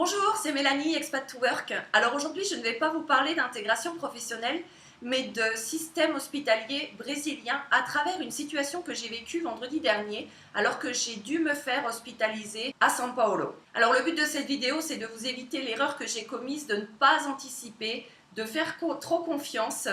Bonjour, c'est Mélanie, Expat to Work. Alors aujourd'hui, je ne vais pas vous parler d'intégration professionnelle, mais de système hospitalier brésilien à travers une situation que j'ai vécue vendredi dernier, alors que j'ai dû me faire hospitaliser à São Paulo. Alors le but de cette vidéo, c'est de vous éviter l'erreur que j'ai commise de ne pas anticiper, de faire trop confiance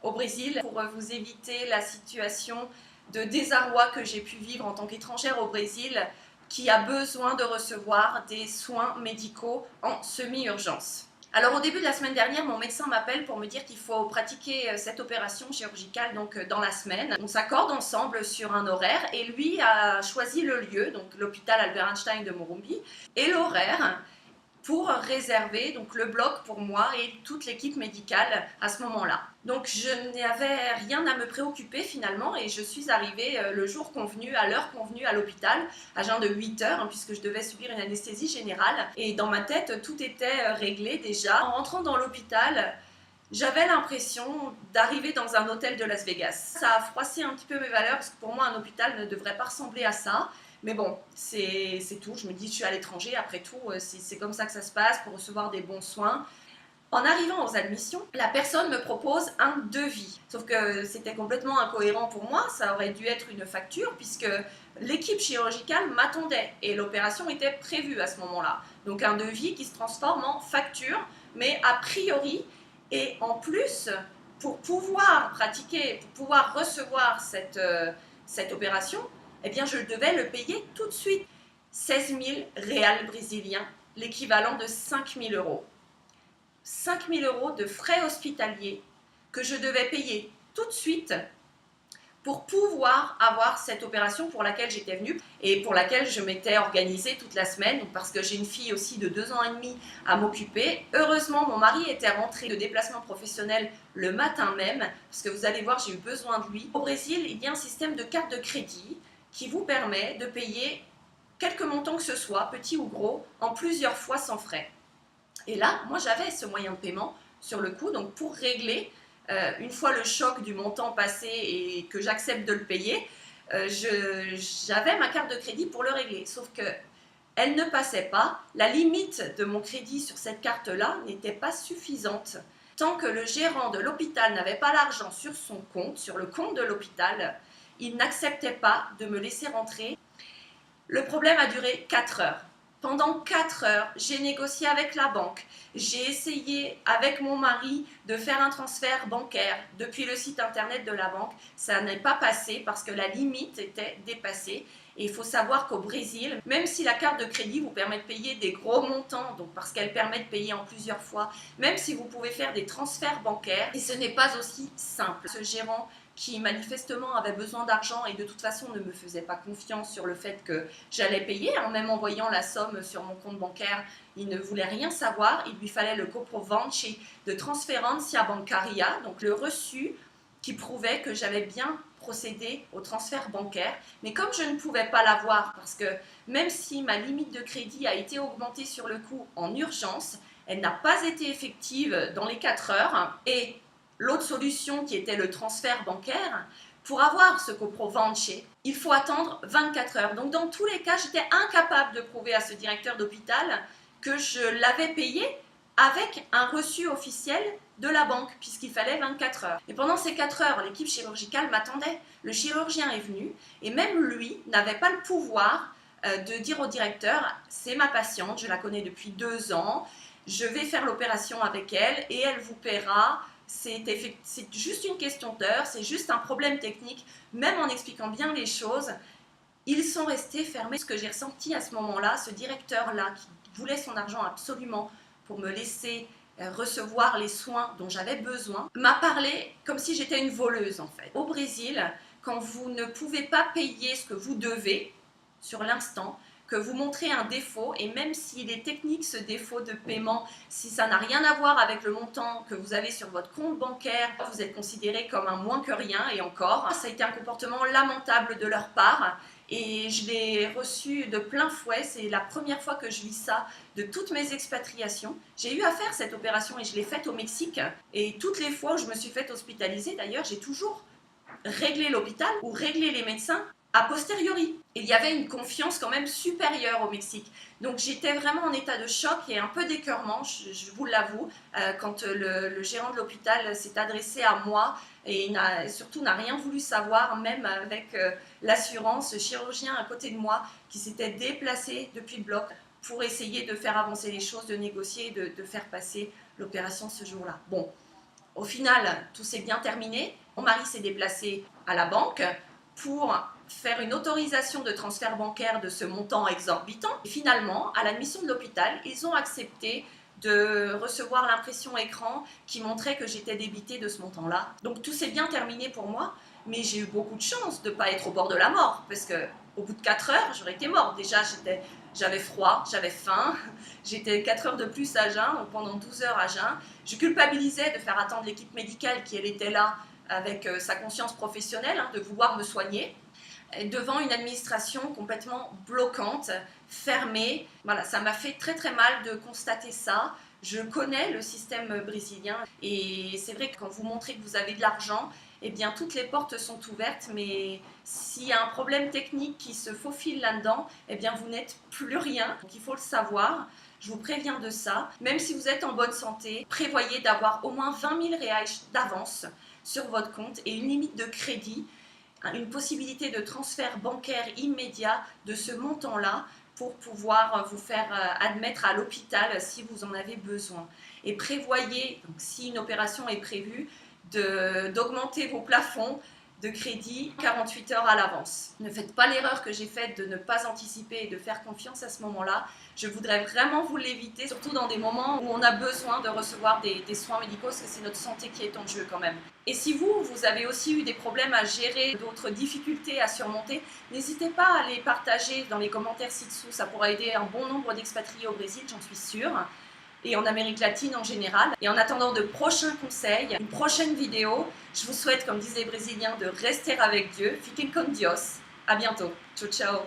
au Brésil pour vous éviter la situation de désarroi que j'ai pu vivre en tant qu'étrangère au Brésil, qui a besoin de recevoir des soins médicaux en semi-urgence. Alors au début de la semaine dernière, mon médecin m'appelle pour me dire qu'il faut pratiquer cette opération chirurgicale dans la semaine. On s'accorde ensemble sur un horaire et lui a choisi le lieu, donc l'hôpital Albert Einstein de Morumbi, et l'horaire pour réserver donc le bloc pour moi et toute l'équipe médicale à ce moment-là. Donc je n'avais rien à me préoccuper finalement et je suis arrivée le jour convenu, à l'heure convenue à l'hôpital, à jeun de 8 heures, puisque je devais subir une anesthésie générale. Et dans ma tête, tout était réglé déjà. En rentrant dans l'hôpital, j'avais l'impression d'arriver dans un hôtel de Las Vegas. Ça a froissé un petit peu mes valeurs parce que pour moi un hôpital ne devrait pas ressembler à ça. Mais bon, c'est tout. Je me dis, je suis à l'étranger, après tout, c'est comme ça que ça se passe pour recevoir des bons soins. En arrivant aux admissions, la personne me propose un devis. Sauf que c'était complètement incohérent pour moi, ça aurait dû être une facture puisque l'équipe chirurgicale m'attendait et l'opération était prévue à ce moment-là. Donc un devis qui se transforme en facture, mais a priori, et en plus, pour pouvoir pratiquer, pour pouvoir recevoir cette opération, eh bien je devais le payer tout de suite. 16 000 réals brésiliens, l'équivalent de 5 000 euros. 5 000 euros de frais hospitaliers que je devais payer tout de suite pour pouvoir avoir cette opération pour laquelle j'étais venue et pour laquelle je m'étais organisée toute la semaine, donc parce que j'ai une fille aussi de 2 ans et demi à m'occuper. Heureusement, mon mari était rentré de déplacement professionnel le matin même, parce que vous allez voir, j'ai eu besoin de lui. Au Brésil, il y a un système de carte de crédit qui vous permet de payer quelque montant que ce soit, petit ou gros, en plusieurs fois sans frais. Et là, moi j'avais ce moyen de paiement sur le coup, donc pour régler, une fois le choc du montant passé et que j'accepte de le payer, j'avais ma carte de crédit pour le régler. Sauf que elle ne passait pas, la limite de mon crédit sur cette carte-là n'était pas suffisante. Tant que le gérant de l'hôpital n'avait pas l'argent sur son compte, sur le compte de l'hôpital, il n'acceptait pas de me laisser rentrer. Le problème a duré 4 heures. Pendant 4 heures, j'ai négocié avec la banque. J'ai essayé avec mon mari de faire un transfert bancaire depuis le site internet de la banque. Ça n'est pas passé parce que la limite était dépassée. Et il faut savoir qu'au Brésil, même si la carte de crédit vous permet de payer des gros montants, donc parce qu'elle permet de payer en plusieurs fois, même si vous pouvez faire des transferts bancaires, et ce n'est pas aussi simple. Ce gérant qui manifestement avait besoin d'argent et de toute façon ne me faisait pas confiance sur le fait que j'allais payer, même en voyant la somme sur mon compte bancaire, il ne voulait rien savoir, il lui fallait le comprovante de transferência bancaria, donc le reçu qui prouvait que j'avais bien procédé au transfert bancaire. Mais comme je ne pouvais pas l'avoir, parce que même si ma limite de crédit a été augmentée sur le coup en urgence, elle n'a pas été effective dans les 4 heures, et l'autre solution qui était le transfert bancaire, pour avoir ce comprovante, il faut attendre 24 heures. Donc dans tous les cas, j'étais incapable de prouver à ce directeur d'hôpital que je l'avais payé avec un reçu officiel de la banque, puisqu'il fallait 24 heures. Et pendant ces 4 heures, l'équipe chirurgicale m'attendait. Le chirurgien est venu, et même lui n'avait pas le pouvoir de dire au directeur, c'est ma patiente, je la connais depuis 2 ans, je vais faire l'opération avec elle, et elle vous paiera. C'est juste une question d'heure, c'est juste un problème technique. Même en expliquant bien les choses, ils sont restés fermés. Ce que j'ai ressenti à ce moment-là, ce directeur-là qui voulait son argent absolument pour me laisser recevoir les soins dont j'avais besoin, m'a parlé comme si j'étais une voleuse en fait. Au Brésil, quand vous ne pouvez pas payer ce que vous devez sur l'instant, que vous montrez un défaut, et même s'il est technique ce défaut de paiement, si ça n'a rien à voir avec le montant que vous avez sur votre compte bancaire, vous êtes considéré comme un moins que rien, et encore, ça a été un comportement lamentable de leur part, et je l'ai reçu de plein fouet. C'est la première fois que je vis ça de toutes mes expatriations. J'ai eu à faire cette opération et je l'ai faite au Mexique, et toutes les fois où je me suis faite hospitaliser, d'ailleurs, j'ai toujours réglé l'hôpital ou réglé les médecins a posteriori. Il y avait une confiance quand même supérieure au Mexique. Donc j'étais vraiment en état de choc et un peu d'écœurement, je vous l'avoue, quand le gérant de l'hôpital s'est adressé à moi et surtout n'a rien voulu savoir, même avec l'assurance, le chirurgien à côté de moi qui s'était déplacé depuis le bloc pour essayer de faire avancer les choses, de négocier, de faire passer l'opération ce jour-là. Bon, au final, tout s'est bien terminé. Mon mari s'est déplacé à la banque pour faire une autorisation de transfert bancaire de ce montant exorbitant. Et finalement, à l'admission de l'hôpital, ils ont accepté de recevoir l'impression écran qui montrait que j'étais débitée de ce montant-là. Donc tout s'est bien terminé pour moi, mais j'ai eu beaucoup de chance de ne pas être au bord de la mort, parce qu'au bout de 4 heures, j'aurais été morte. Déjà, j'avais froid, j'avais faim, j'étais 4 heures de plus à jeun, donc pendant 12 heures à jeun. Je culpabilisais de faire attendre l'équipe médicale qui, elle, était là avec sa conscience professionnelle, de vouloir me soigner, devant une administration complètement bloquante, fermée. Voilà, ça m'a fait très très mal de constater ça. Je connais le système brésilien et c'est vrai que quand vous montrez que vous avez de l'argent, eh bien toutes les portes sont ouvertes, mais s'il y a un problème technique qui se faufile là-dedans, eh bien vous n'êtes plus rien. Donc il faut le savoir. Je vous préviens de ça. Même si vous êtes en bonne santé, prévoyez d'avoir au moins 20 000 reais d'avance sur votre compte et une limite de crédit, une possibilité de transfert bancaire immédiat de ce montant-là pour pouvoir vous faire admettre à l'hôpital si vous en avez besoin. Et prévoyez, donc, si une opération est prévue, d'augmenter vos plafonds de crédit 48 heures à l'avance. Ne faites pas l'erreur que j'ai faite de ne pas anticiper et de faire confiance à ce moment-là. Je voudrais vraiment vous l'éviter, surtout dans des moments où on a besoin de recevoir des soins médicaux, parce que c'est notre santé qui est en jeu quand même. Et si vous avez aussi eu des problèmes à gérer, d'autres difficultés à surmonter, n'hésitez pas à les partager dans les commentaires ci-dessous. Ça pourra aider un bon nombre d'expatriés au Brésil, j'en suis sûre, et en Amérique latine en général. Et en attendant de prochains conseils, une prochaine vidéo, je vous souhaite, comme disent les Brésiliens, de rester avec Dieu. Fiquem con Dios. À bientôt. Ciao, ciao.